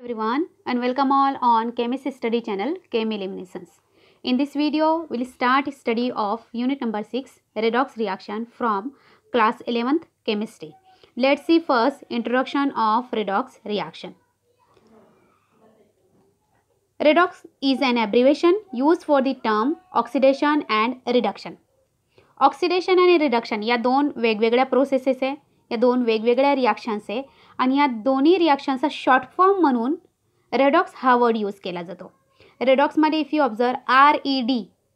Everyone and welcome all on Chemist Study channel Chem Eliminations. In this video, we'll start study of unit number 6 redox reaction from class 11th chemistry. Let's see first introduction of redox reaction. Redox is an abbreviation used for the term oxidation and reduction. Oxidation आणि reduction या दोन वेगवेगळ्या processes आहे, या दोन वेगवेगळ्या reactions आहे आणि या दोन्ही रिॲक्शनचा शॉर्ट फॉर्म म्हणून रेडॉक्स हा वर्ड यूज केला जातो. रेडॉक्समध्ये if you observe RED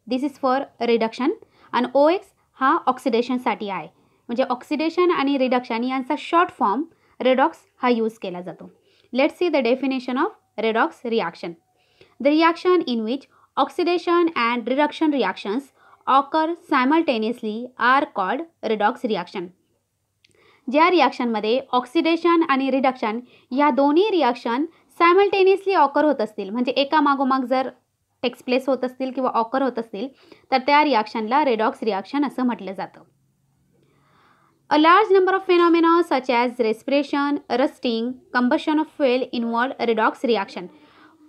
this is for reduction आणि OX हा ऑक्सिडेशनसाठी आहे. म्हणजे ऑक्सिडेशन आणि रिडक्शन यांचा शॉर्ट फॉर्म रेडॉक्स हा यूज केला जातो. Let's see the definition of redox reaction. The reaction in which oxidation and reduction reactions occur simultaneously are called redox reaction. ज्या रिॲक्शनमध्ये ऑक्सिडेशन आणि रिडक्शन या दोन्ही रिॲक्शन सायमल्टेनियसली ऑकर होत असतील, म्हणजे एका मागोमाग जर टेक्स प्लेस होत असतील किंवा ऑकर होत असतील तर त्या रिॲक्शनला रेडॉक्स रिॲक्शन असं म्हटलं जातं. A large number of phenomena such as respiration, rusting, combustion of fuel involve redox reaction.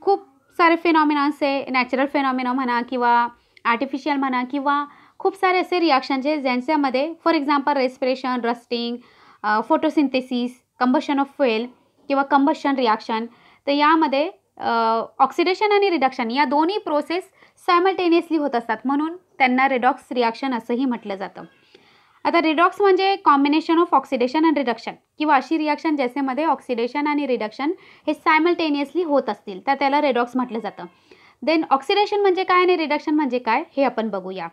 खूप सारे फेनॉमिनास आहे, नॅचरल फेनॉमिना म्हणा किंवा आर्टिफिशियल म्हणा किंवा खूप सारे असे रिॲक्शन जे ज्यांच्यामध्ये for example respiration, rusting, photosynthesis, combustion of fuel किंवा कंबशन रिॲक्शन, तर यामध्ये ऑक्सिडेशन आणि रिडक्शन या दोन्ही प्रोसेस सायमल्टेनियसली होत असतात, म्हणून त्यांना रेडॉक्स रिॲक्शन असंही म्हटलं जातं. आता रिडॉक्स म्हणजे कॉम्बिनेशन ऑफ ऑक्सिडेशन आणि रिडक्शन किंवा अशी रिॲक्शन ज्याच्यामध्ये ऑक्सिडेशन आणि रिडक्शन हे सायमल्टेनियसली होत असतील तर त्याला रेडॉक्स म्हटलं जातं. देन ऑक्सिडेशन म्हणजे काय आणि रिडक्शन म्हणजे काय हे आपण बघूया.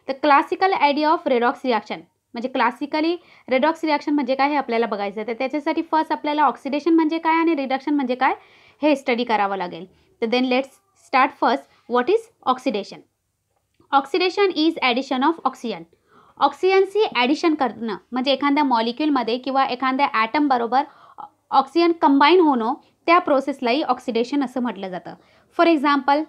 तर classical idea of redox reaction म्हणजे क्लासिकली रेडॉक्स रिॲक्शन म्हणजे काय हे आपल्याला बघायचं आहे. तर त्याच्यासाठी फर्स्ट आपल्याला ऑक्सिडेशन म्हणजे काय आणि रिडक्शन म्हणजे काय हे स्टडी करावं लागेल. तर then let's start first. What is oxidation? Oxidation is addition of oxygen. ऑक्सिजनची ॲडिशन करणं म्हणजे एखाद्या मॉलिक्युलमध्ये किंवा एखाद्या ॲटम बरोबर ऑक्सिजन कंबाईन होणं, त्या प्रोसेसलाही ऑक्सिडेशन असं म्हटलं जातं. For example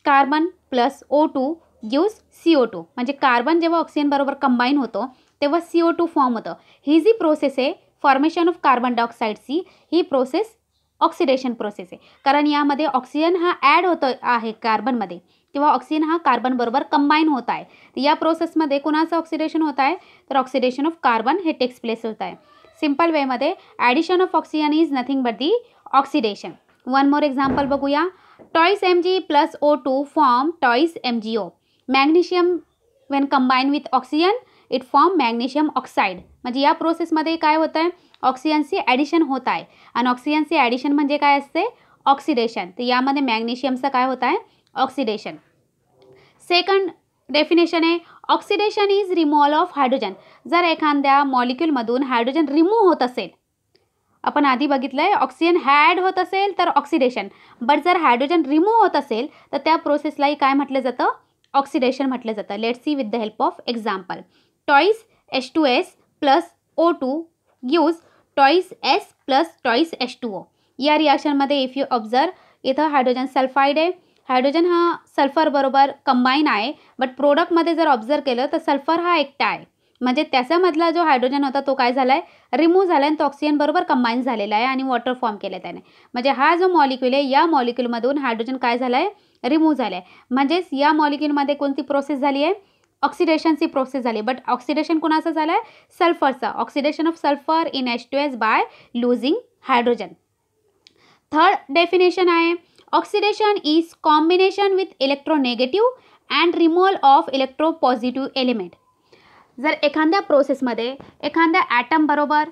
carbon plus O2 gives CO2. म्हणजे कार्बन जेव्हा ऑक्सिजन बरोबर कंबाईन होतो तेव्हा CO2 फॉर्म होतं. ही जी प्रोसेस आहे फॉर्मेशन ऑफ कार्बन डायऑक्साईडची, ही प्रोसेस ऑक्सिडेशन प्रोसेस आहे, कारण यामध्ये ऑक्सिजन हा ॲड होतो आहे कार्बनमध्ये किंवा ऑक्सिजन हा कार्बन बरोबर कंबाईन होत आहे. या प्रोसेसमध्ये कुणाचं ऑक्सिडेशन होत आहे तर ऑक्सिडेशन ऑफ कार्बन हे टेक्स प्लेस होत आहे. सिम्पल वेमध्ये addition of oxygen is nothing but the oxidation. One more example बघूया. Twice Mg plus O2 form twice MgO. Magnesium when combined with oxygen it form magnesium oxide. म्हणजे या प्रोसेसमध्ये काय होतं आहे, ऑक्सिजनची ॲडिशन होत आहे आणि ऑक्सिजनची ॲडिशन म्हणजे काय असते, ऑक्सिडेशन. तर यामध्ये मॅग्नेशियमचं काय होत आहे, ऑक्सिडेशन. सेकंड डेफिनेशन आहे oxidation is removal of hydrogen. जर एखाद्या मॉलिक्युलमधून हायड्रोजन रिमूव्ह होत असेल, आपण आधी बघितलं आहे ऑक्सिजन ॲड होत असेल तर ऑक्सिडेशन, बट जर हायड्रोजन रिमूव्ह होत असेल तर त्या प्रोसेसलाही काय म्हटलं जातं, ऑक्सिडेशन म्हटलं जातं. Let's see with the help of example. Twice H2S plus O2 gives twice S plus twice H2O. या रिॲक्शनमध्ये इफ यू ऑब्झर्व इथं हायड्रोजन सल्फाईड आहे, हायड्रोजन हा सल्फर बरोबर कंबाईन आहे, बट प्रोडक्टमध्ये जर ऑब्झर्व केलं तर सल्फर हा एकटा आहे, म्हणजे त्याच्यामधला जो हायड्रोजन होता तो काय झाला आहे, रिमूव्ह झाला आणि तो ऑक्सिजन बरोबर कंबाईन झालेला आहे आणि वॉटर फॉर्म केलं त्याने. म्हणजे हा जो मॉलिक्युल आहे या मॉलिक्युलमधून हायड्रोजन काय झालं आहे, रिमूव्ह झालं आहे. म्हणजेच या मॉलिक्युलमध्ये कोणती प्रोसेस झाली आहे, ऑक्सिडेशनची प्रोसेस झाली. बट ऑक्सिडेशन कुणाचं झालं आहे, सल्फरचा. Oxidation of sulphur in H2S by losing hydrogen. Third definition आहे oxidation is combination with electronegative and removal of electropositive element. जर एखाद्या प्रोसेसमध्ये एखाद्या ॲटम बरोबर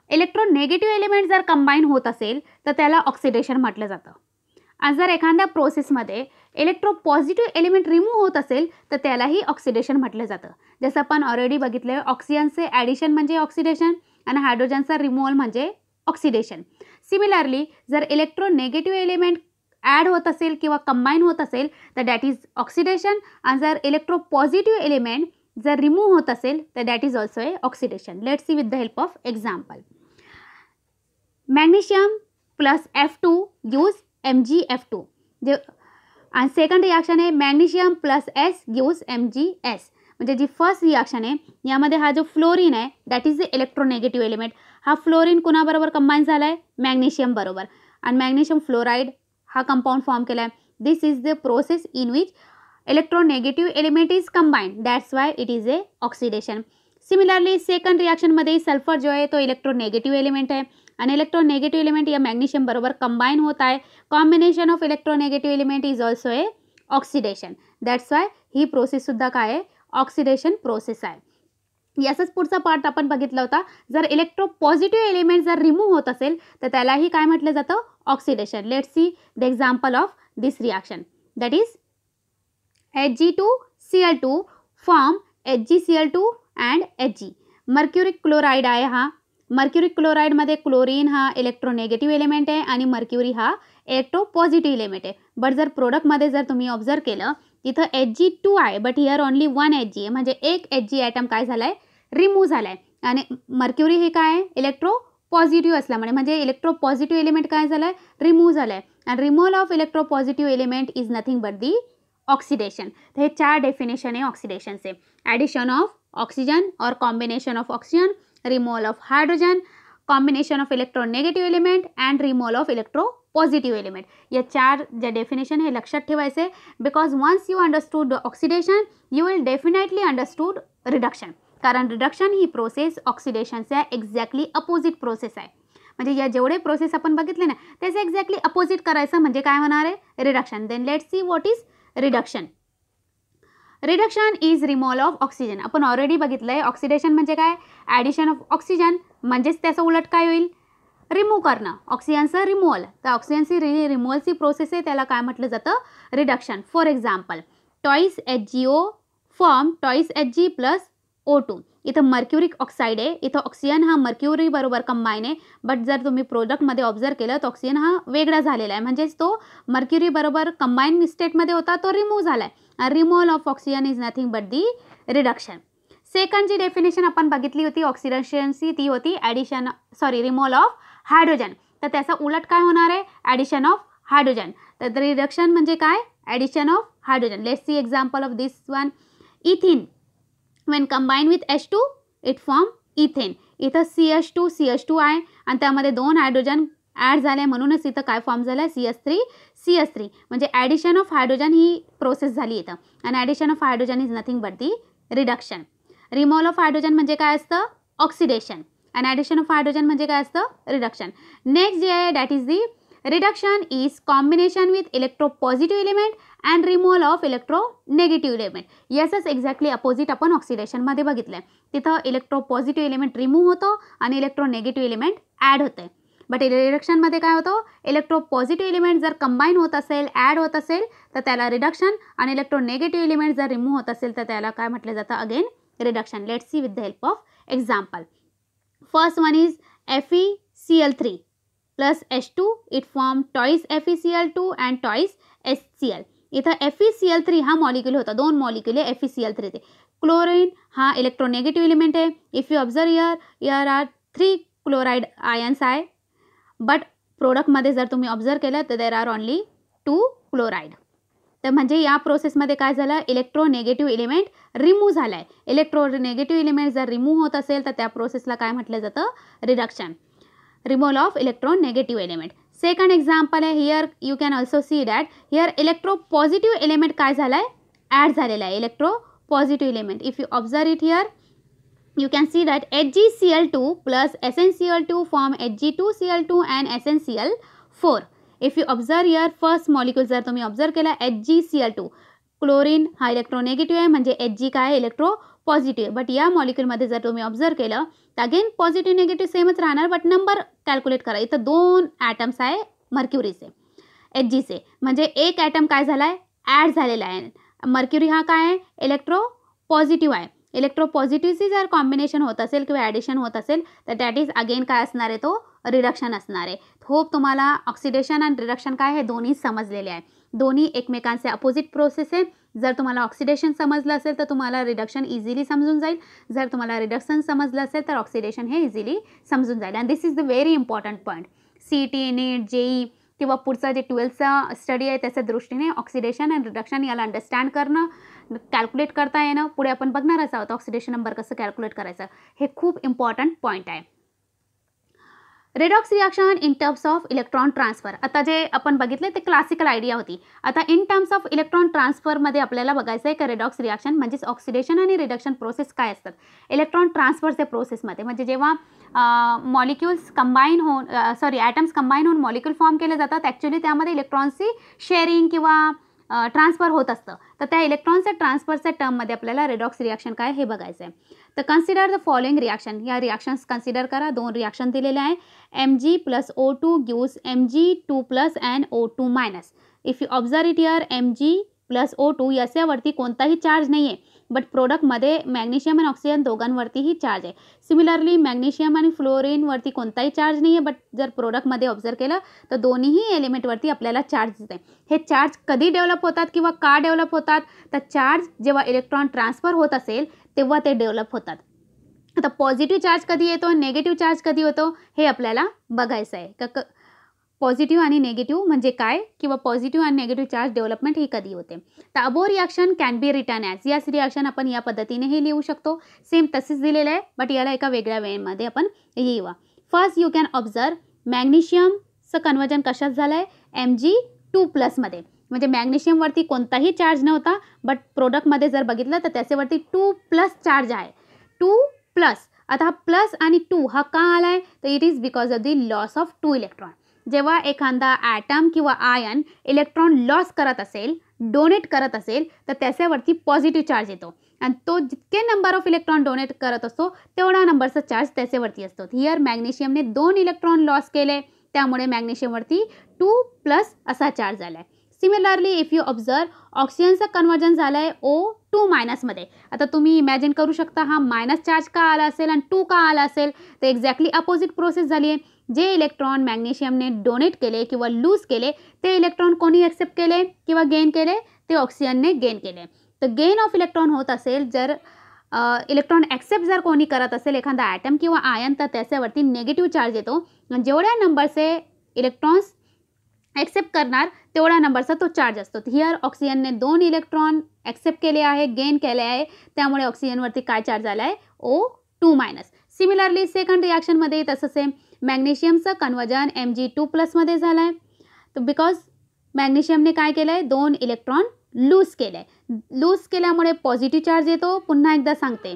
इलेक्ट्रोनेगेटिव्ह एलिमेंट जर कंबाईन होत असेल तर त्याला ऑक्सिडेशन म्हटलं जातं. आणि जर एखाद्या प्रोसेसमध्ये इलेक्ट्रोपॉझिटिव्ह एलिमेंट रिमूव्ह होत असेल तर त्यालाही ऑक्सिडेशन म्हटलं जातं. जसं आपण ऑलरेडी बघितलं आहे ऑक्सिजनचे ॲडिशन म्हणजे ऑक्सिडेशन आणि हायड्रोजनचा रिमूव्हल म्हणजे ऑक्सिडेशन. सिमिलरली जर इलेक्ट्रोनेगेटिव्ह एलिमेंट ॲड होत असेल किंवा कंबाईन होत असेल तर दॅट इज ऑक्सिडेशन, आणि जर इलेक्ट्रोपॉझिटिव्ह एलिमेंट जर रिमूव्ह होत असेल तर that is also a oxidation. Let's see with the help of example. Magnesium plus F2 gives MgF2. जे आणि सेकंड रिॲक्शन आहे magnesium plus S gives MgS. म्हणजे जी फर्स्ट रिॲक्शन आहे यामध्ये हा जो फ्लोरीन आहे that is the electronegative element. हा फ्लोरीन कुणाबरोबर कंबाईन झाला आहे, मॅग्नेशियम बरोबर. आणि मॅग्नेशियम फ्लोराईड हा कंपाऊंड फॉर्म केला आहे. This is the process in which electronegative element is combined, that's why it is a oxidation. Similarly second रिॲक्शनमध्ये सल्फर जो आहे तो इलेक्ट्रोनेगेटिव्ह एलिमेंट आहे आणि इलेक्ट्रोनेगेटिव्ह एलिमेंट या मॅग्नेशियम बरोबर कंबाईन होत आहे. Combination of electronegative element is also a oxidation, that's why ही प्रोसेससुद्धा काय आहे, ऑक्सिडेशन प्रोसेस आहे. याचाच पुढचा पार्ट आपण बघितला होता. जर इलेक्ट्रोपॉझिटिव्ह एलिमेंट जर रिमूव्ह होत असेल तर त्यालाही काय म्हटलं जातं, oxidation. Let's see the example of this reaction, that is Hg2Cl2 form HgCl2 and Hg. Mercuric chloride आहे हा. मर्क्युरिक क्लोराईडमध्ये क्लोरीन हा इलेक्ट्रोनेगेटिव्ह एलिमेंट आहे आणि मर्क्युरी हा इलेक्ट्रोपॉझिटिव्ह एलिमेंट आहे. बट जर प्रोडक्टमध्ये जर तुम्ही ऑब्झर्व केलं तिथं Hg2 आहे, but here only one Hg आहे, म्हणजे एक Hg ॲटम काय झाला आहे, रिमूव्ह झाला आहे. आणि मर्क्युरी हे काय आहे, इलेक्ट्रोपॉझिटिव्ह असल्यामुळे म्हणजे इलेक्ट्रोपॉझिटिव्ह एलिमेंट काय झालं आहे, रिमूव्ह झालं आहे. आणि removal of electropositive element is nothing but the oxidation. तर हे 4 डेफिनेशन आहे ऑक्सिडेशनचे. ॲडिशन ऑफ ऑक्सिजन और combination of oxygen, removal of hydrogen, combination of electronegative element and removal of electropositive element. या 4 ज्या डेफिनेशन हे लक्षात ठेवायचे, because once you understood oxidation you will definitely understood reduction. कारण रिडक्शन ही प्रोसेस ऑक्सिडेशनच्या exactly opposite process आहे. म्हणजे या जेवढे प्रोसेस आपण बघितले ना त्याचे एक्झॅक्टली अपोजिट करायचं म्हणजे काय होणार आहे, reduction. Then let's see what is reduction. Reduction is removal of oxygen. आपण ऑलरेडी बघितलं आहे ऑक्सिडेशन म्हणजे काय, ॲडिशन ऑफ ऑक्सिजन, म्हणजेच त्याचं उलट काय होईल, रिमूव्ह करणं, ऑक्सिजनचं रिमूव्हल. तर ऑक्सिजनची रिमूव्हलची प्रोसेस आहे त्याला काय म्हटलं जातं, reduction. For example twice HgO form twice Hg plus O2. इथं मर्क्युरिक ऑक्साईड आहे, इथं ऑक्सिजन हा मर्क्युरी बरोबर कंबाईन आहे. बट जर तुम्ही प्रोडक्टमध्ये ऑब्झर्व केलं तर ऑक्सिजन हा वेगळा झालेला आहे, म्हणजेच तो मर्क्युरी बरोबर कंबाईन स्टेटमध्ये होता, तो रिमूव्ह झाला आहे. Removal of oxygen is nothing but the reduction. Second जी डेफिनेशन आपण बघितली होती ऑक्सिडेशनची ती होती रिमूव्हल ऑफ हायड्रोजन. तर त्याचा उलट काय होणार आहे, ॲडिशन ऑफ हायड्रोजन. तर रिडक्शन म्हणजे काय, addition of hydrogen. Let's see example of this one. इथिन when combined with H2 it form ethane. इथं CH2 आहे आणि त्यामध्ये 2 हायड्रोजन ॲड झाले म्हणूनच इथं काय फॉर्म झालं, CH3 म्हणजे addition of hydrogen he process झाली इथं. आणि addition of hydrogen is nothing but the reduction. Removal of hydrogen म्हणजे काय असतं, ऑक्सिडेशन. आणि ॲडिशन ऑफ हायड्रोजन म्हणजे काय असतं, रिडक्शन. नेक्स्ट जे आहे that is the reduction is combination with electropositive element and removal of electronegative element. याचंच एक्झॅक्टली अपोजिट आपण ऑक्सिडेशनमध्ये बघितलं आहे. तिथं इलेक्ट्रोपॉझिटिव्ह एलिमेंट रिमूव्ह होतो आणि इलेक्ट्रोनेगेटिव्ह एलिमेंट ॲड होते. बट रिडक्शनमध्ये काय होतं, इलेक्ट्रोपॉझिटिव्ह एलिमेंट जर कंबाईन होत असेल, ॲड होत असेल तर त्याला रिडक्शन, आणि इलेक्ट्रोनेगेटिव्ह एलिमेंट जर रिमूव्ह होत असेल तर त्याला काय म्हटलं जातं, again reduction. Let's see with the help of example. First one is FeCl3 plus H2 it form twice FeCl2 and twice HCl. इथं FeCl3 हा मॉलिक्यूल होता, 2 मॉलिक्यूल आहे FeCl3 ते. क्लोरीन हा इलेक्ट्रोनेगेटिव्ह एलिमेंट आहे. If you observe here are 3 chloride ions आहे, but प्रोडक्टमध्ये जर तुम्ही ऑब्झर्व केलं तर देर आर ओनली 2 क्लोराईड. तर म्हणजे या प्रोसेसमध्ये काय झालं, इलेक्ट्रोनेगेटिव्ह एलिमेंट रिमूव्ह झाला आहे. इलेक्ट्रोनेगेटिव्ह एलिमेंट जर रिमूव्ह होत असेल तर त्या प्रोसेसला काय म्हटलं जातं, reduction. Removal of electronegative element. Second example आहे, here you can also see that here electropositive element काय झाला आहे, ॲड झालेला आहे, electropositive element. If you observe it here you can see that HgCl2 plus SnCl2 form Hg2Cl2 and SnCl4. If you observe here first molecule जर तुम्ही observe केला HgCl2, chlorine हा इलेक्ट्रोनेगेटिव्ह आहे म्हणजे Hg काय इलेक्ट्रोपॉझिटिव्ह. बट या मॉलिक्यूलमध्ये जर तुम्ही ऑब्झर्व केलं तर अगेन पॉझिटिव्ह निगेटिव्ह सेमच राहणार, बट नंबर कॅल्क्युलेट करा. इथं 2 ॲटम्स आहे मर्क्युरीचे, Hgचे, म्हणजे एक ॲटम काय झाला आहे, ॲड झालेला आहे. मर्क्युरी हा काय आहे, इलेक्ट्रोपॉझिटिव्ह आहे. इलेक्ट्रोपॉझिटिव्हची जर कॉम्बिनेशन होत असेल किंवा ॲडिशन होत असेल तर दॅट इज अगेन काय असणार आहे, तो रिडक्शन असणार आहे. होप तुम्हाला ऑक्सिडेशन आणि रिडक्शन काय हे दोन्ही समजलेले आहे. दोन्ही एकमेकांचे अपोजिट प्रोसेस आहे. जर तुम्हाला ऑक्सिडेशन समजलं असेल तर तुम्हाला रिडक्शन इझिली समजून जाईल. जर तुम्हाला रिडक्शन समजलं असेल तर ऑक्सिडेशन हे इझिली समजून जाईल. And this is the very important point. CET, NEET, JEE किंवा पुढचा जे 12चा स्टडी आहे त्याच्या दृष्टीने ऑक्सिडेशन आणि रिडक्शन याला अंडरस्टँड करणं, कॅल्क्युलेट करता येणं, पुढे आपण बघणारच आहोत ऑक्सिडेशन नंबर कसं कॅल्क्युलेट करायचं, हे खूप इम्पॉर्टंट पॉईंट आहे. Redox reaction in terms of electron transfer. आता जे आपण बघितले ते क्लासिकल आयडिया होती. आता इन टर्म्स ऑफ इलेक्ट्रॉन ट्रान्सफरमध्ये आपल्याला बघायचं आहे की रेडॉक्स रिॲक्शन म्हणजेच ऑक्सिडेशन आणि रिडक्शन प्रोसेस काय असतात इलेक्ट्रॉन ट्रान्सफरच्या प्रोसेसमध्ये. म्हणजे जेव्हा मॉलिक्युल्स कंबाईन होऊन ॲटम्स कंबाईन होऊन मॉलिक्यूल फॉर्म केले जातात, ॲक्च्युली त्यामध्ये इलेक्ट्रॉन्सची शेअरिंग किंवा ट्रान्सफर होत असतं. तर त्या इलेक्ट्रॉनच्या ट्रान्सफरच्या टर्ममध्ये आपल्याला रेडॉक्स रिॲक्शन काय हे बघायचं आहे. तर कन्सिडर द फॉलोइंग रिॲक्शन. या रिॲक्शन्स कन्सिडर करा. 2 रिॲक्शन दिलेले आहे. Mg+O2 gives Mg2+ and O2-. If you observe it here Mg+O2 याच्यावरती कोणताही चार्ज नाही आहे, बट प्रोडक्टमध्ये मॅग्नेशियम आणि ऑक्सिजन दोघांवरतीही चार्ज आहे. सिमिलरली मॅग्नेशियम आणि फ्लोरीनवरती कोणताही चार्ज नाही आहे, बट जर प्रोडक्टमध्ये ऑब्झर्व केलं तर दोन्हीही एलिमेंटवरती आपल्याला चार्ज दिसते. हे चार्ज कधी डेव्हलप होतात किंवा का डेव्हलप होतात? तर चार्ज जेव्हा इलेक्ट्रॉन ट्रान्सफर होत असेल तेव्हा ते डेव्हलप होतात. आता पॉझिटिव्ह चार्ज कधी येतो, नेगेटिव्ह चार्ज कधी होतो हे आपल्याला बघायचं आहे. पॉझिटिव्ह आणि नेगेटिव्ह म्हणजे काय किंवा पॉझिटिव्ह आणि नेगेटिव्ह चार्ज डेव्हलपमेंट ही कधी होते. तर above reaction can be return as. याच रिॲक्शन आपण या पद्धतीनेही लिहू शकतो. सेम तसेच दिलेलं आहे, बट याला एका वेगळ्या वेळेमध्ये आपण लिहूया. फर्स्ट यू कॅन ऑब्झर्व मॅग्नेशियमचं कन्वर्जन कशात झालं आहे Mg2+ मध्ये. म्हणजे मॅग्नेशियमवरती कोणताही चार्ज नव्हता, बट प्रोडक्टमध्ये जर बघितलं तर त्याच्यावरती 2+ चार्ज आहे. 2+. आता हा प्लस आणि 2 हा का आला आहे? तर it is because of the loss of 2 electron. जेव्हा एखादा ॲटम किंवा आयन इलेक्ट्रॉन लॉस करत असेल, डोनेट करत असेल, तर त्याच्यावरती पॉझिटिव्ह चार्ज येतो. आणि तो जितके नंबर ऑफ इलेक्ट्रॉन डोनेट करत असतो तेवढा नंबरचा चार्ज त्याच्यावरती असतो. हिअर मॅग्नेशियमने 2 इलेक्ट्रॉन लॉस केले, त्यामुळे मॅग्नेशियमवरती 2+ असा चार्ज झाला आहे. सिमिलरली इफ यू ऑब्झर्व ऑक्सिजनचं कन्वर्जन झालं आहे O2- मध्ये. आता तुम्ही इमॅजिन करू शकता हा मायनस चार्ज का आला असेल आणि 2 का आला असेल? तर एक्झॅक्टली अपोजिट प्रोसेस झाली आहे. जे इलेक्ट्रॉन मॅग्नेशियमने डोनेट केले किंवा लूज केले ते इलेक्ट्रॉन कोणी ॲक्सेप्ट केले किंवा गेन केले? ते ऑक्सिजनने गेन केले. तर गेन ऑफ इलेक्ट्रॉन होत असेल, जर इलेक्ट्रॉन ॲक्सेप्ट जर कोणी करत असेल एखादा ॲटम किंवा आयन, तर त्याच्यावरती निगेटिव्ह चार्ज येतो. जेवढ्या नंबरचे इलेक्ट्रॉन्स ॲक्सेप्ट करणार तेवढा नंबरचा तो चार्ज असतो. हिअर ऑक्सिजनने 2 इलेक्ट्रॉन ॲक्सेप्ट केले आहे, गेन केले आहे, त्यामुळे ऑक्सिजनवरती काय चार्ज झाला आहे? O2-. सिमिलरली सेकंड रिॲक्शनमध्ये तसंच आहे. मॅग्नेशियमचं कन्वर्जन Mg2+ मध्ये झालं आहे. तर बिकॉज मॅग्नेशियमने काय केलं आहे? 2 इलेक्ट्रॉन लूज केले आहे. लूज केल्यामुळे पॉझिटिव्ह चार्ज येतो. पुन्हा एकदा सांगते.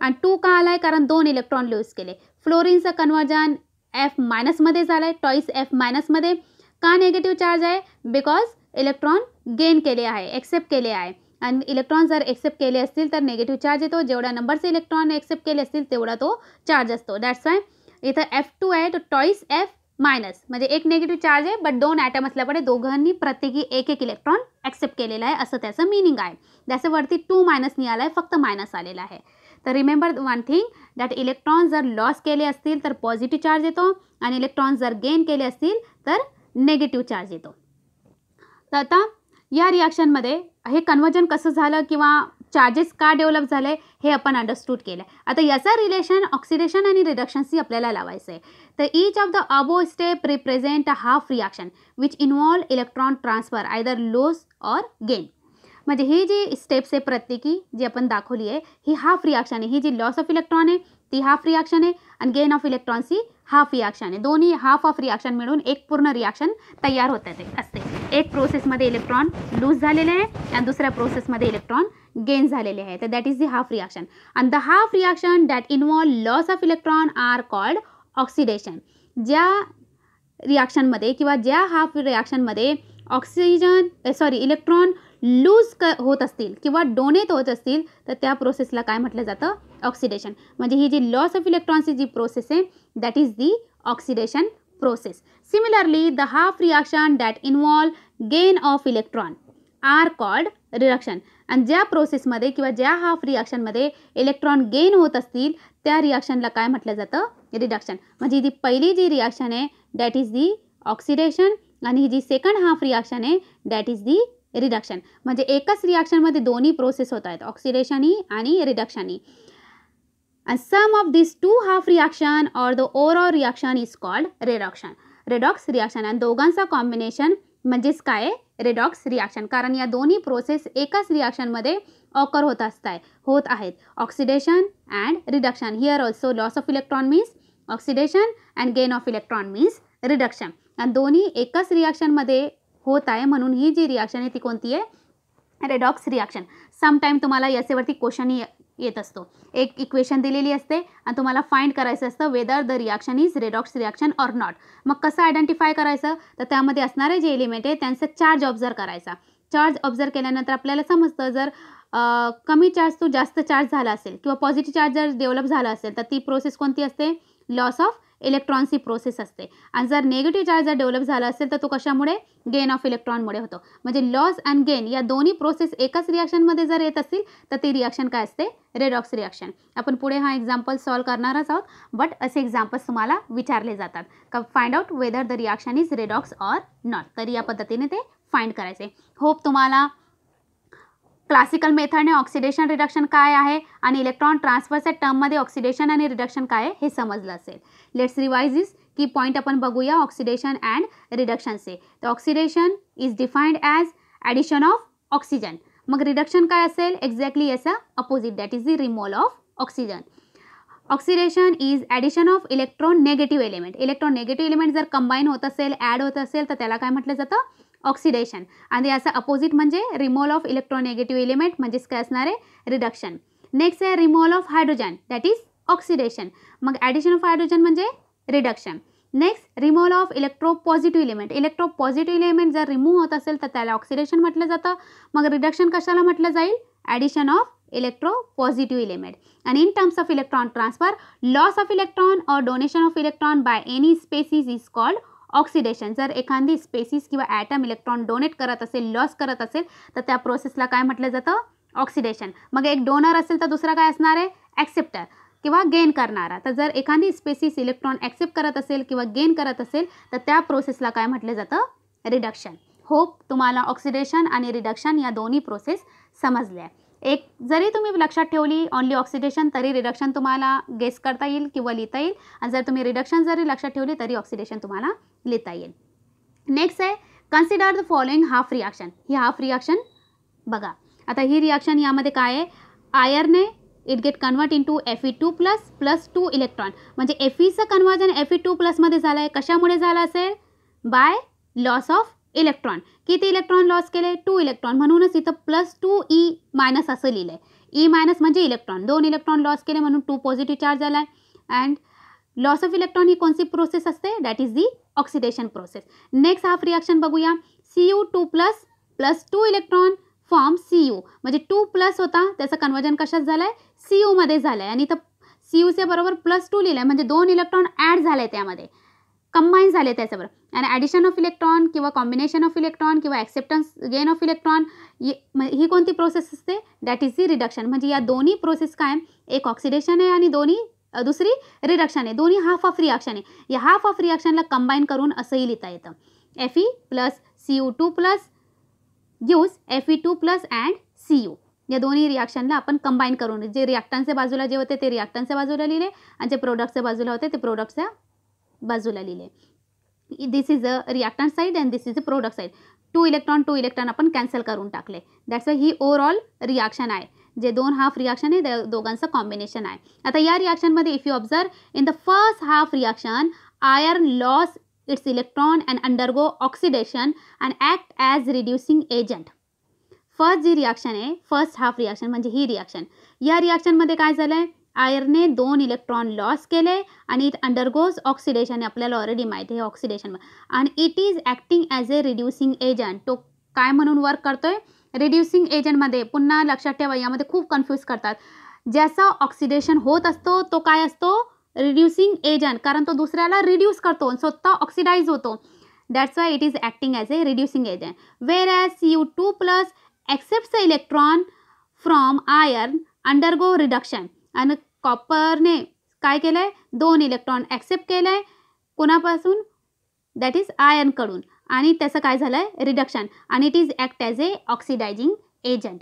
आणि 2 का आला आहे? कारण 2 इलेक्ट्रॉन लूज केले. फ्लोरीनचं कन्वर्जन F- मध्ये झालं आहे, टॉईस F- मध्ये. का नेगेटिव्ह चार्ज आहे? बिकॉज इलेक्ट्रॉन गेन केले आहे, एक्सेप्ट केले आहे. आणि इलेक्ट्रॉन जर एक्सेप्ट केले असतील तर नेगेटिव्ह चार्ज येतो. जेवढ्या नंबरचे इलेक्ट्रॉन एक्सेप्ट केले असतील तेवढा तो चार्ज असतो. दॅट्स वाय इथं F2 आहे तर टॉईस F- म्हणजे एक नेगेटिव्ह चार्ज आहे, बट 2 ॲटम असल्यामुळे दोघांनी प्रत्येकी एक इलेक्ट्रॉन ॲक्सेप्ट केलेला आहे असं त्याचं मिनिंग आहे. त्याच्यावरती 2- नाही आला आहे, फक्त मायनस आलेला आहे. तर remember one thing that electron जर लॉस केले असतील तर पॉझिटिव्ह चार्ज येतो, आणि इलेक्ट्रॉन जर गेन केले असतील तर निगेटिव्ह चार्ज येतो. तर आता या रिॲक्शनमध्ये हे कन्वर्जन कसं झालं किंवा चार्जेस का डेव्हलप झाले हे आपण अंडरस्टूड केलं. आता याचा रिलेशन ऑक्सिडेशन आणि रिडक्शनशी आपल्याला लावायचं आहे. तर each of the above step represent a half reaction which involve electron transfer either loss or gain. म्हणजे ही जी स्टेप्स आहे प्रत्येकी जी आपण दाखवली आहे ही हाफ रिॲक्शन आहे. ही जी लॉस ऑफ इलेक्ट्रॉन आहे ती हाफ रिॲक्शन आहे, आणि gain of electrons he half reaction आहे. दोन्ही हाफ ऑफ रिॲक्शन मिळून एक पूर्ण रिॲक्शन तयार होत असते. एक प्रोसेसमध्ये इलेक्ट्रॉन लूज झालेले आहे आणि दुसऱ्या प्रोसेसमध्ये इलेक्ट्रॉन गेन झालेले आहे. तर that is the half reaction. आणि the half reaction that involve loss of electron are called oxidation. ज्या रिॲक्शनमध्ये किंवा ज्या हाफ रिॲक्शनमध्ये इलेक्ट्रॉन लूज होत असतील किंवा डोनेट होत असतील तर त्या प्रोसेसला काय म्हटलं जातं? ऑक्सिडेशन. म्हणजे ही जी लॉस ऑफ इलेक्ट्रॉनची जी प्रोसेस आहे that is the oxidation process. Similarly the half reaction that involve gain of electron are called reduction. आणि ज्या प्रोसेसमध्ये किंवा ज्या हाफ रिॲक्शनमध्ये इलेक्ट्रॉन गेन होत असतील त्या रिॲक्शनला काय म्हटलं जातं? रिडक्शन. म्हणजे ही पहिली जी रिॲक्शन आहे दॅट इज दी ऑक्सिडेशन, आणि ही जी सेकंड हाफ रिॲक्शन आहे दॅट इज दी रिडक्शन. म्हणजे एकच रिॲक्शनमध्ये दोन्ही प्रोसेस होत आहेत, ऑक्सिडेशनही आणि रिडक्शनही. And sum of these two half reaction or the overall reaction is called reduction. Redox reaction. आणि दोघांचा कॉम्बिनेशन म्हणजेच काय आहे? Redox reaction. कारण या दोन्ही प्रोसेस एकाच रिॲक्शनमध्ये ऑकर होत आहेत. Oxidation and reduction. Here also loss of electron means oxidation and gain of electron means reduction. आणि दोन्ही एकाच रिॲक्शनमध्ये होत आहे, म्हणून ही जी रिॲक्शन आहे ती कोणती आहे, रेडॉक्स रिॲक्शन. समटाईम तुम्हाला याच्यावरती क्वेश्चन येत असतो. एक इक्वेशन दिलेली असते आणि तुम्हाला फाइंड करायचं असतं whether the reaction is redox reaction or not. मग कसं आयडेंटिफाय करायचं, तर त्यामध्ये असणारे जे एलिमेंट आहे त्यांचा चार्ज ऑब्झर्व करायचा. चार्ज ऑब्झर्व केल्यानंतर आपल्याला समजतं जर कमी चार्ज तो जास्त चार्ज झाला असेल किंवा पॉझिटिव्ह चार्ज जर डेव्हलप झाला असेल तर ती प्रोसेस कोणती असते, लॉस ऑफ इलेक्ट्रॉनची प्रोसेस असते. आणि जर निगेटिव्ह चार्ज जर डेव्हलप झाला असेल तर तो कशामुळे, गेन ऑफ इलेक्ट्रॉनमुळे होतो. म्हणजे लॉस अँड गेन या दोन्ही प्रोसेस एकाच रिॲक्शनमध्ये जर येत असतील तर ती रिॲक्शन काय असते, रेडॉक्स रिॲक्शन. आपण पुढे हा एक्झाम्पल सॉल्व करणारच आहोत, बट असे एक्झाम्पल्स तुम्हाला विचारले जातात का find out whether the reaction is redox or not. तर या पद्धतीने ते फाइंड करायचे. होप तुम्हाला क्लासिकल मेथडने ऑक्सिडेशन रिडक्शन काय आहे आणि इलेक्ट्रॉन ट्रान्सफरच्या टर्ममध्ये ऑक्सिडेशन आणि रिडक्शन काय आहे हे समजलं असेल. लेट्स रिवाइज दिस की पॉईंट आपण बघूया ऑक्सिडेशन अँड रिडक्शनचे. तर oxidation is defined as addition of oxygen. मग रिडक्शन काय असेल, एक्झॅक्टली याचा opposite, that is the removal of oxygen. Oxidation is addition of electron negative element. Electron negative element जर कंबाईन होत असेल, ॲड होत असेल तर त्याला काय म्हटलं जातं, ऑक्सिडेशन. आणि याचा अपोजिट म्हणजे रिमूव्हल ऑफ इलेक्ट्रोनेगेटिव्ह एलिमेंट म्हणजेच काय असणार आहे, रिडक्शन. नेक्स्ट आहे removal of hydrogen, that is oxidation. मग ॲडिशन ऑफ हायड्रोजन म्हणजे reduction. Next removal of electropositive element. Electropositive element जर रिमूव्ह होत असेल तर त्याला ऑक्सिडेशन म्हटलं जातं. मग रिडक्शन कशाला म्हटलं जाईल, ॲडिशन ऑफ इलेक्ट्रोपॉझिटिव्ह एलिमेंट. आणि in terms of electron transfer, loss of electron और donation of electron by any species is called oxidation. जर एखादी स्पेसीस किंवा ॲटम इलेक्ट्रॉन डोनेट करत असेल, लॉस करत असेल तर त्या प्रोसेसला काय म्हटलं जातं, ऑक्सिडेशन. मग एक डोनर असेल तर दुसरा काय असणार आहे, ॲक्सेप्टर किंवा गेन करणारा. तर जर एखादी स्पेसीस इलेक्ट्रॉन ॲक्सेप्ट करत असेल किंवा गेन करत असेल तर त्या प्रोसेसला काय म्हटलं जातं, रिडक्शन. होप तुम्हाला ऑक्सिडेशन आणि रिडक्शन या दोन्ही प्रोसेस समजल्या. एक जरी तुम्ही लक्षात ठेवली ओनली ऑक्सिडेशन तरी रिडक्शन तुम्हाला गेस करता येईल किंवा लिहिता येईल. आणि जर तुम्ही रिडक्शन जरी लक्षात ठेवली तरी ऑक्सिडेशन तुम्हाला लिहिता येईल. नेक्स्ट आहे consider the following half reaction. ही हाफ रिॲक्शन बघा. आता ही रिॲक्शन यामध्ये काय आहे, आयर्नने it get convert into Fe2+ plus 2 electron. म्हणजे Feचं कन्वर्जन Fe2+ मध्ये झालं आहे. कशामुळे झालं असेल, बाय लॉस ऑफ इलेक्ट्रॉन. किती इलेक्ट्रॉन लॉस केले, 2 इलेक्ट्रॉन. म्हणूनच इथं +2E- असं लिहिलं आहे. E- म्हणजे इलेक्ट्रॉन, 2 इलेक्ट्रॉन लॉस केले म्हणून 2 पॉझिटिव्ह चार्ज झाला आहे. अँड लॉस ऑफ इलेक्ट्रॉन ही कोणती प्रोसेस असते, that is the oxidation process. Next half reaction बघूया. Cu2+ plus 2 electron form Cu. म्हणजे 2+ होता त्याचं कन्वर्जन कशात झालं आहे, Cu मध्ये झालं आहे. आणि इथं Cuचे बरोबर +2 लिहिलं आहे म्हणजे 2 इलेक्ट्रॉन ॲड झाले आहे, त्यामध्ये कंबाईन झाले त्याच्याबरोबर. आणि ॲडिशन ऑफ इलेक्ट्रॉन किंवा कॉम्बिनेशन ऑफ इलेक्ट्रॉन किंवा ॲक्सेप्टन्स गेन ऑफ इलेक्ट्रॉन ही कोणती प्रोसेस असते, दॅट इज दी रिडक्शन. म्हणजे या दोन्ही प्रोसेस काय, एक ऑक्सिडेशन आहे आणि दुसरी रिडक्शन आहे. दोन्ही हाफ ऑफ रिॲक्शन आहे. या हाफ ऑफ रिॲक्शनला कंबाईन करून असंही लिहिता येतं, Fe plus Cu2+ use Fe2+ and Cu. या दोन्ही रिॲक्शनला आपण कंबाईन करून जे रिॲक्टन्सच्या बाजूला जे होते ते रिॲक्टन्सच्या बाजूला लिहिले आणि जे प्रोडक्टच्या बाजूला होते ते प्रोडक्टच्या बाजूला लिहिले. This is a reactants side and this is a product side. 2 electron आपण कॅन्सल करून टाकले. दॅट्स वाय ही ओव्हरऑल रिॲक्शन आहे. जे दोन हाफ रिॲक्शन आहे त्या दोघांचं कॉम्बिनेशन आहे. आता या रिॲक्शनमध्ये if you observe in the first half reaction iron loss its electron and undergo oxidation and act as reducing agent. First जी रिॲक्शन आहे, फर्स्ट हाफ रिॲक्शन म्हणजे ही रिॲक्शन. या रिॲक्शनमध्ये काय झालं आहे, आयर्नने 2 इलेक्ट्रॉन लॉस केले आणि इट अंडरगोज ऑक्सिडेशन. आपल्याला ऑलरेडी माहिती आहे ऑक्सिडेशन. आणि it is acting as a reducing agent. तो काय म्हणून वर्क करतोय, रिड्युसिंग एजंटमध्ये. पुन्हा लक्षात ठेवा यामध्ये खूप कन्फ्यूज करतात. ज्याचा ऑक्सिडेशन होत असतो तो काय असतो, रिड्युसिंग एजंट. कारण तो दुसऱ्याला रिड्यूस करतो, स्वतः ऑक्सिडाइज होतो. That's why it is acting as a reducing agent. Whereas Cu2+ accepts the electron from iron undergo reduction. आणि कॉपरने काय केलं आहे, 2 इलेक्ट्रॉन ॲक्सेप्ट केलं आहे कोणापासून, दॅट इज आयर्नकडून. आणि त्याचं काय झालं आहे, रिडक्शन. आणि it is act as A oxidizing agent.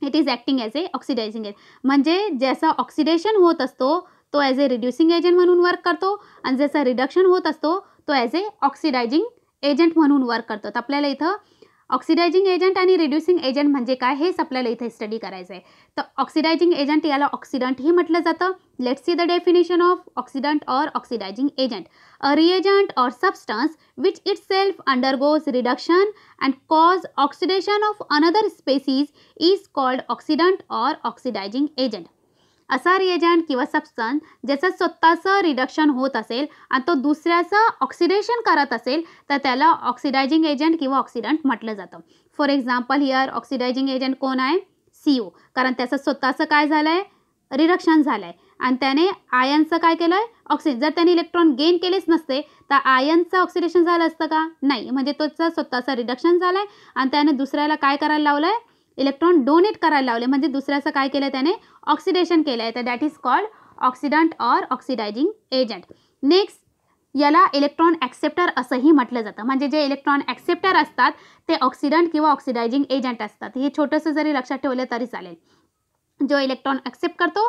It is acting as A oxidizing agent. म्हणजे ज्याचा ऑक्सिडेशन होत असतो तो ॲज ए रिड्युसिंग एजंट म्हणून वर्क करतो आणि ज्याचा रिडक्शन होत असतो तो ॲज ए ऑक्सिडायझिंग एजंट म्हणून वर्क करतो. तर आपल्याला इथं ऑक्सिडायझिंग एजंट आणि रिड्युसिंग एजंट म्हणजे काय हेच आपल्याला इथे स्टडी करायचं आहे. तर ऑक्सिडायझिंग एजंट याला ऑक्सिडंटही म्हटलं जातं. Let's see the definition of oxidant or oxidizing agent. A reagent or substance which itself undergoes reduction and cause oxidation of another species is called oxidant or oxidizing agent. असा reagent किंवा substance ज्याचं स्वतःचं reduction होत असेल आणि तो दुसऱ्याचं oxidation करत असेल तर त्याला ऑक्सिडायझिंग एजंट किंवा ऑक्सिडंट म्हटलं जातं. For example here oxidizing agent कोण आहे? CO. कारण त्याचं स्वतःचं काय झालं आहे? रिडक्शन झालं आहे आणि त्याने आयनचं काय केलं आहे? ऑक्सिजन. जर त्याने इलेक्ट्रॉन गेन केलेच नसते तर आयनचं ऑक्सिडेशन झालं असतं का? नाही. म्हणजे त्याचं स्वतःचं रिडक्शन झालं आहे आणि त्याने दुसऱ्याला काय करायला लावलं आहे? इलेक्ट्रॉन डोनेट करायला लावले. म्हणजे दुसऱ्याचं काय केलं त्याने? ऑक्सिडेशन केलं आहे. तर that is called oxidant or oxidizing agent. Next याला इलेक्ट्रॉन ॲक्सेप्टर असंही म्हटलं जातं. म्हणजे जे इलेक्ट्रॉन ॲक्सेप्टर असतात ते ऑक्सिडंट किंवा ऑक्सिडायझिंग एजंट असतात. हे छोटंसं जरी लक्षात ठेवलं तरी चालेल. जो इलेक्ट्रॉन ॲक्सेप्ट करतो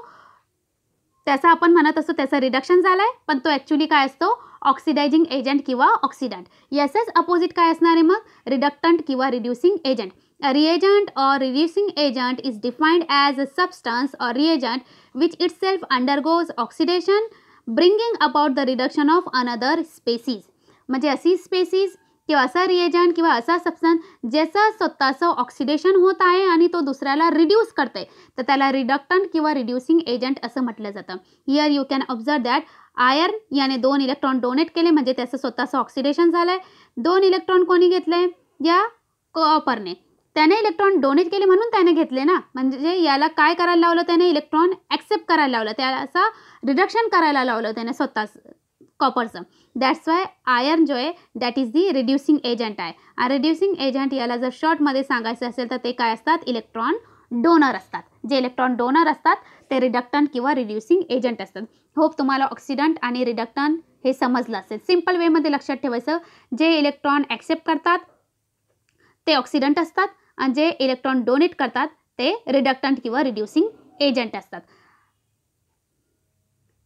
त्याचा आपण म्हणत असतो त्याचं रिडक्शन झालं आहे पण तो ॲक्च्युली काय असतो? ऑक्सिडायझिंग एजंट किंवा ऑक्सिडंट. याचंच अपोजिट काय असणार आहे मग? रिडक्टंट किंवा reducing agent. A reagent or reducing agent is defined as a substance or reagent which itself undergoes oxidation, bringing about the reduction of another species. म्हणजे अशी स्पेसीज किंवा असा रिएजंट किंवा असा सबस्टन्स ज्याचं स्वतःचं ऑक्सिडेशन होत आहे आणि तो दुसऱ्याला रिड्यूस करते तर त्याला रिडक्टंट किंवा रिड्युसिंग एजंट असं म्हटलं जातं. Here you can observe that iron याने 2 इलेक्ट्रॉन डोनेट केले म्हणजे त्याचं स्वतःचं ऑक्सिडेशन झालं आहे. 2 इलेक्ट्रॉन कोणी घेतले? या कॉपरने. त्याने इलेक्ट्रॉन डोनेट केले म्हणून त्याने घेतले ना. म्हणजे याला काय करायला लावलं? त्याने इलेक्ट्रॉन ॲक्सेप्ट करायला लावलं. त्याचा रिडक्शन करायला लावलं त्याने स्वतःच कॉपरचं. दॅट्स वाय आयर्न जो आहे that is the reducing agent आहे. आणि रिड्युसिंग एजंट याला जर शॉर्टमध्ये सांगायचं असेल तर ते काय असतात? इलेक्ट्रॉन डोनर असतात. जे इलेक्ट्रॉन डोनर असतात ते रिडक्टंट किंवा रिड्युसिंग एजंट असतात. होप तुम्हाला ऑक्सिडंट आणि रिडक्टंट हे समजलं असेल. सिम्पल वेमध्ये लक्षात ठेवायचं. जे इलेक्ट्रॉन ॲक्सेप्ट करतात ते ऑक्सिडंट असतात आणि जे इलेक्ट्रॉन डोनेट करतात ते रिडक्टंट किंवा रिड्युसिंग एजंट असतात.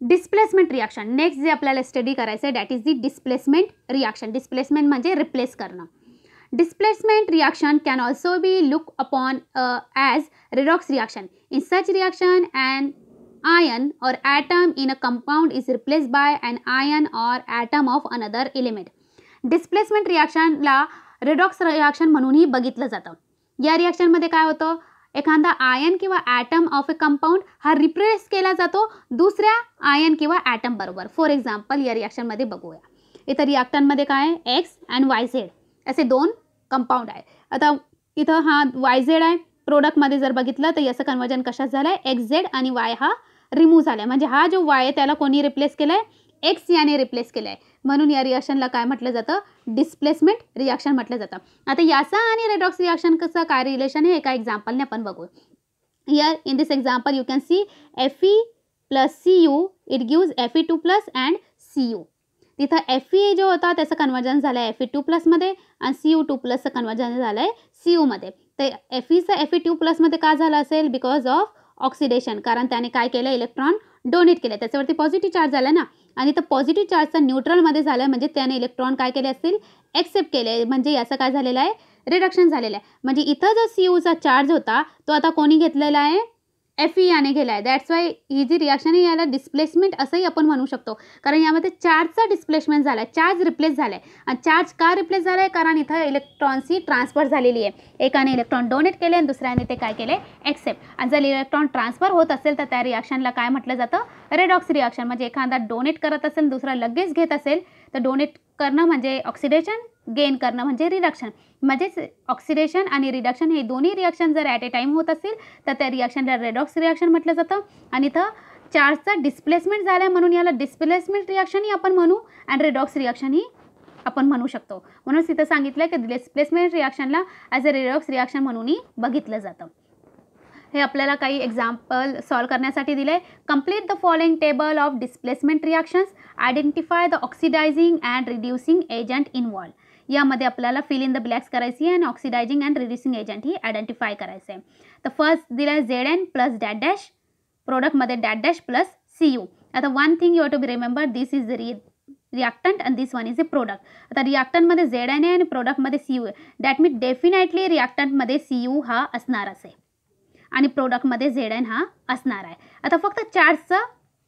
डिस्प्लेसमेंट रिॲक्शन नेक्स्ट जे आपल्याला स्टडी करायचं आहे that is the displacement reaction. Displacement म्हणजे रिप्लेस करणं. Displacement reaction can also be looked upon as redox reaction. In such reaction, an ion or atom in a compound is replaced by an ion or atom of another element. Displacement reaction ला redox reaction म्हणूनही बघितलं जातं. या रिॲक्शनमध्ये काय होतं? एखादा ion किंवा item of a compound हा रिप्लेस केला जातो दुसऱ्या आयन किंवा ॲटम बरोबर. फॉर एक्झाम्पल या रिॲक्शनमध्ये बघूया. इथं रिॲक्टंटमध्ये काय आहे? X and YZ असे 2 कंपाऊंड आहे. आता इथं हा YZ आहे. प्रोडक्टमध्ये जर बघितलं तर याचं कन्वर्जन कशात झालं आहे? XZ आणि Y हा रिमूव्ह झाला आहे. म्हणजे हा जो Y आहे त्याला कोणी रिप्लेस केलं आहे? X याने रिप्लेस केलं आहे. म्हणून या रिॲक्शनला काय म्हटलं जातं? डिस्प्लेसमेंट रिॲक्शन म्हटलं जातं. आता याचा आणि रेडॉक्स रिॲक्शन कसं काय रिलेशन आहे एका एक्झाम्पलने आपण बघू. Here in this example you can see Fe plus Cu it gives Fe2+ and Cu. तिथं Fe जो होता त्याचं कन्वर्जन झालं आहे Fe2+ आणि Cu2+चं कन्वर्जन झालं आहे Cuमध्ये. तर Feचं Fe2+मध्ये का झालं असेल? Because of oxidation. कारण त्याने काय केलं? इलेक्ट्रॉन डोनेट केले. त्याच्यावरती पॉझिटिव्ह चार्ज झाला ना आणि तर पॉझिटिव्ह चार्जचा न्यूट्रलमध्ये झालं म्हणजे त्याने इलेक्ट्रॉन काय केले असतील? ॲक्सेप्ट केले. म्हणजे याचं काय झालेलं आहे? रिडक्शन झालेलं आहे. म्हणजे इथं जो Cuचा चार्ज होता तो आता कोणी घेतलेला आहे? Fe याने केला आहे. दॅट्स वाय ही जी रिॲक्शन आहे याला डिस्प्लेसमेंट असंही आपण म्हणू शकतो. कारण यामध्ये चार्जचा डिस्प्लेसमेंट झाला आहे. चार्ज रिप्लेस झाला आहे. आणि चार्ज का रिप्लेस झाला आहे? कारण इथं इलेक्ट्रॉन्सची ट्रान्सफर झालेली आहे. एकाने इलेक्ट्रॉन डोनेट केले आणि दुसऱ्याने ते काय केले? ॲक्सेप्ट. आणि जर इलेक्ट्रॉन ट्रान्सफर होत असेल तर त्या रिॲक्शनला काय म्हटलं जातं? Redox reaction. म्हणजे एखादा डोनेट करत असेल दुसरा लगेच घेत असेल तर डोनेट करणं म्हणजे ऑक्सिडेशन, गेन करणं म्हणजे रिडक्शन. म्हणजेच ऑक्सिडेशन आणि रिडक्शन हे दोन्ही रिॲक्शन जर ॲट ए टाईम होत असेल तर त्या रिॲक्शनला रेडॉक्स रिॲक्शन म्हटलं जातं. आणि इथं चार्जचा डिस्प्लेसमेंट झाला आहे म्हणून याला डिस्प्लेसमेंट रिॲक्शनही आपण म्हणू आणि रेडॉक्स रिॲक्शनही आपण म्हणू शकतो. म्हणून तिथं सांगितलं की डिस्प्लेसमेंट रिॲक्शनला ॲज अ रेडॉक्स रिॲक्शन म्हणूनही बघितलं जातं. हे आपल्याला काही एक्झाम्पल सॉल्व करण्यासाठी दिले. Complete the following table of displacement reactions. Identify the oxidising and reducing agent involve. यामध्ये आपल्याला फिल इन द ब्लॅक्स करायची आहे आणि ऑक्सिडायझिंग अँड रिड्युसिंग एजंट ही आयडेंटिफाय करायचं आहे. तर फर्स्ट दिलं आहे Zn प्लस डॅट प्रोडक्टमध्ये डॅट प्लस Cu. आता one thing you have to be remember this is reactant and this one is a product. आता रिॲक्टंटमध्ये झेड एन आहे आणि प्रोडक्टमध्ये सी यू आहे. दॅट मीन डेफिनेटली रिॲक्टंटमध्ये सी यू हा असणारच आहे आणि प्रोडक्टमध्ये झेड एन हा असणार आहे. आता फक्त चार्जचं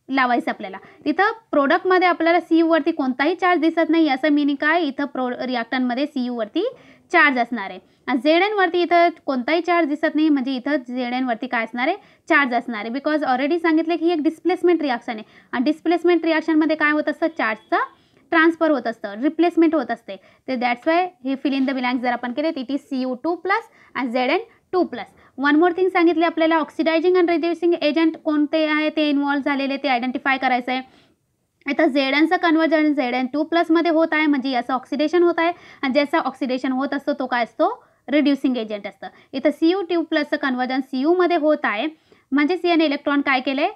लावायचं आपल्याला. तिथं प्रोडक्टमध्ये आपल्याला सी यूवरती कोणताही चार्ज दिसत नाही, याचं मिनिंग काय, इथं रिॲक्टंटमध्ये सी यूवरती चार्ज असणार आहे. आणि झेड एनवरती इथं कोणताही चार्ज दिसत नाही, म्हणजे इथं झेड एनवरती काय असणार आहे, चार्ज असणार आहे. बिकॉज ऑलरेडी सांगितलं की ही एक डिस्प्लेसमेंट रिॲक्शन आहे आणि डिस्प्लेसमेंट रिॲक्शनमध्ये काय होत असतं, चार्जचं ट्रान्सफर होत असतं, रिप्लेसमेंट होत असते. ते दॅट्स वाय हे फिल इन द ब्लँक जर आपण केले, इट इज Cu2+ आणि Zn2+. वन मोर थिंग सांगितली आपल्याला, ऑक्सिडायझिंग अँड रिड्युसिंग एजंट कोणते आहे ते इन्व्हॉल्व झालेले ते आयडेंटिफाय करायचं आहे. इथं Znचं कन्व्हर्जन Zn2+ मध्ये होत आहे, म्हणजे याचं ऑक्सिडेशन होत आहे आणि ज्याचा ऑक्सिडेशन होत असतो तो काय असतो, रिड्युसिंग एजंट असतं. इथं Cu2+चं कन्व्हर्जन Cu मध्ये होत आहे, म्हणजेच याने इलेक्ट्रॉन काय केले,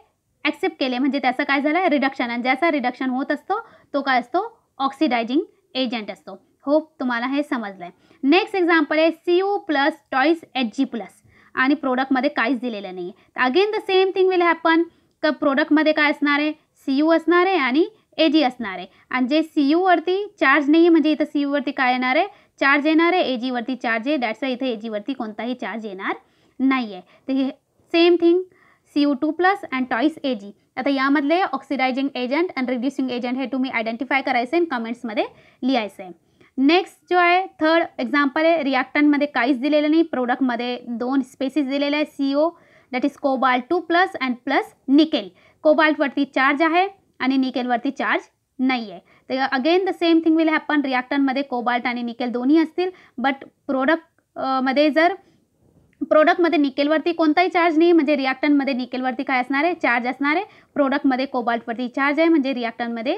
ॲक्सेप्ट केले, म्हणजे त्याचं काय झालं, रिडक्शन. आणि ज्याचा रिडक्शन होत असतो तो काय असतो, ऑक्सिडायझिंग एजंट असतो. होप तुम्हाला हे समजलं आहे. नेक्स्ट एक्झाम्पल आहे Cu+ = Hg+ आणि प्रोडक्टमध्ये काहीच दिलेलं नाही आहे. Again the same thing will happen. का प्रोडक्टमध्ये काय असणार आहे, Cu असणार आहे आणि Ag असणार आहे. आणि जे Cuवरती चार्ज नाही आहे, म्हणजे इथं Cuवरती काय येणार आहे, चार्ज येणार आहे. Agवरती चार्ज आहे, दॅट्स वाय इथे Agवरती कोणताही चार्ज येणार नाही आहे. तर हे same thing Cu2+ and Ag. आता यामधले ऑक्सिडायझिंग एजंट आणि रिड्युसिंग एजंट हे तुम्ही आयडेंटिफाय करायचे आणि कमेंट्समध्ये लिहायचं आहे. नेक्स्ट जो आहे थर्ड एक्झाम्पल आहे, रिॲक्टंटमध्ये काहीच दिलेलं नाही, प्रोडक्टमध्ये 2 स्पेसिस दिलेले आहे, CO that is Cobalt2+ and plus nickel. कोबाल्टवरती चार्ज आहे आणि निकेलवरती चार्ज नाही आहे. तर again the same thing will happen. रिॲक्टंटमध्ये कोबाल्ट आणि निकेल दोन्ही असतील, बट प्रोडक्टमध्ये जर प्रोडक्टमध्ये निकेलवरती कोणताही चार्ज नाही, म्हणजे रिॲक्टंटमध्ये निकेलवरती काय असणार आहे, चार्ज असणार आहे. प्रोडक्टमध्ये कोबाल्टवरती चार्ज आहे, म्हणजे रिॲक्टंटमध्ये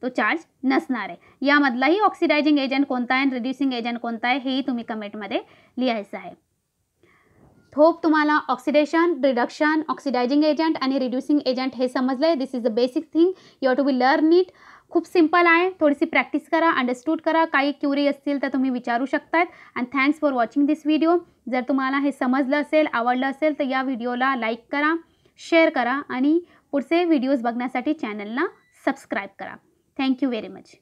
तो चार्ज नसणार आहे. यामधलाही ऑक्सिडायझिंग एजंट कोणता आहे आणि रिड्युसिंग एजंट कोणता आहे हेही तुम्ही कमेंटमध्ये लिहायचं आहे. होप तुम्हाला ऑक्सिडेशन, रिडक्शन, ऑक्सिडायझिंग एजंट आणि रिड्युसिंग एजंट हे समजलं आहे. This is the basic thing, you have to be learn it. खूप सिंपल आहे, थोडीशी प्रॅक्टिस करा, अंडरस्टूड करा. काही क्युरी असतील तर तुम्ही विचारू शकतात. And thanks for watching this video. जर तुम्हाला हे समजलं असेल, आवडलं असेल तर या व्हिडिओला लाईक करा, शेअर करा आणि पुढचे व्हिडिओज बघण्यासाठी चॅनलला सबस्क्राईब करा. Thank you very much.